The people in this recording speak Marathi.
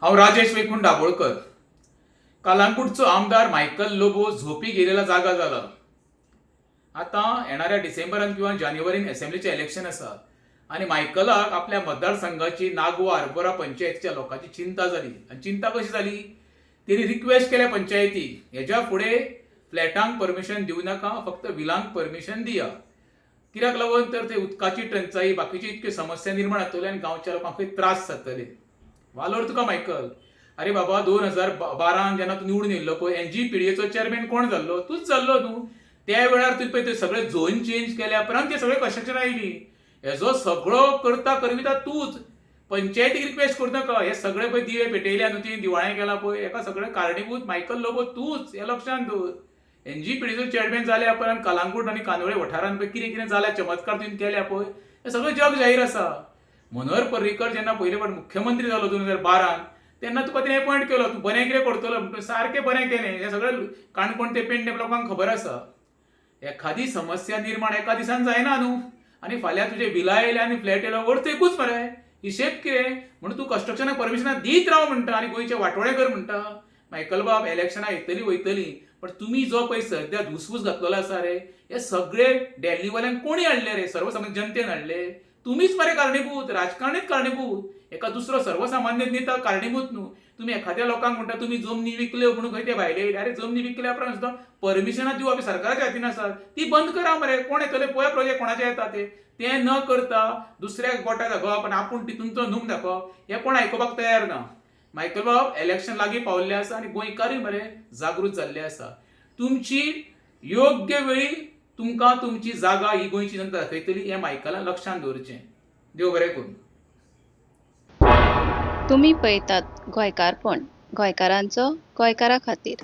हांव राजेश वैकुंठ दाबोळकर. कलांगूटचो आमदार मायकल लोबो झोपी गेलेला जागा जाला. आतां येणाऱ्या डिसेंबरान किंवा जानेवारीन असेंब्लीचें इलेक्शन आसा आनी मायकलाक आपल्या मतदारसंघाची नागवा आरपोरा पंचायतीच्या लोकांची चिंता जाली. आनी चिंता कशी जाली? तेणी रिक्वेस्ट केल्या पंचायतीक, हेज्या फुडें फ्लॅटांक परमिशन दिवं नाका, फक्त विलांक परमिशन दिया. कित्याक लागून तर ते उदकाची टंचाई बाकीची इतक्यो समस्या निर्माण जातल्यो आनी गांवच्या लोकांक त्रास जातले. वालोर तुका मायकल. अरे बाबा, 2012 जेन्ना तूं निवडून येयल्लो पळय, NGPDAचो चेअरमॅन कोण जाल्लो? तूच जाल्लो न्हू. त्या वेळार तुवें पळय ते सगळे झोन चेंज केल्या उपरांत ते सगळे कन्स्ट्रक्शन आयली. हेजो सगळो करता करविता तूच. पंचायतीक रिक्वेस्ट करूं नाका. हे सगळे पळय दिवे पेटयल्या न्हू, ती दिवाळें केला पळय, हेका सगळे कारणीभूत मायकल लोबो तूच. हें लक्षांत दवर. NGPDAचो चेअरमॅन जाल्या उपरांत कलांगूट आनी कांदोळे वाठारांत पळय कितें कितें जाल्या, चमत्कार तुवें केल्या पळय, हें सगळें जग जाहीर आसा. मनोहर पर्रीकर जेन्ना पयले फावट मुख्यमंत्री जालो 2012, तेन्ना तुका तिणें अपॉयंट केलो, तूं बरें कितें करतलो म्हणून. सारकें बरें केलें. हें सगळें काणकोण ते पेडणे लोकांक खबर आसा. एखादी समस्या निर्माण एका दिसान जायना न्हू. आनी फाल्यां तुजे बिलां येयल्या आनी फ्लॅट येयलो वर्थ एकूच मरे. हिशेब कितें म्हणून तूं कन्स्ट्रक्शनाक परमिशनां दीत राव म्हणटा आनी गोंयचे वाटोळे कर म्हणटा. मायकल बाब, इलेक्शनां येतलीं वयतलीं, पण तुमी जो पळय सद्या धुसफूस घातलेलो आसा रे, हे सगळे दिल्लीवाल्यांक कोणी हाडले रे? सर्वसामान्य जनतेन हाडले. तुमीच मरे कारणीभूत, राजकारणीच कारणीभूत. एका दुसरो सर्वसामान्य नेता कारणीभूत न्हू. तुम्ही एखाद्या लोकांक म्हणटा तुमी जमनी विकल्यो म्हणून खंय ते भायले येयले. अरे जमनी विकल्या उपरांत सुद्दां परमिशनां दिवप सरकाराच्या हातीन आसात. ती बंद करा मरे. कोण येतले पळय प्रोजेक्ट कोणाचे येता ते न करता दुसऱ्या गोट्या दाखोवप आनी आपूण तितूनचो न्हूम दाखोवप, हे कोण आयकुपाक तयार ना. मायकल बाब, इलेक्शन लागीं पावल्लें आसा आनी गोंयकारूय मरे जागृत जाल्ले आसा. तुमची योग्य वेळी तुमकां तुमची जागा ही गोंयची जनता दाखयतली, हें मायकलान लक्षांत दवरचें. देव बरें करूं. तुम्ही पळयतात गोंयकारपण, गोंयकारांचो गोंयकारा खातीर.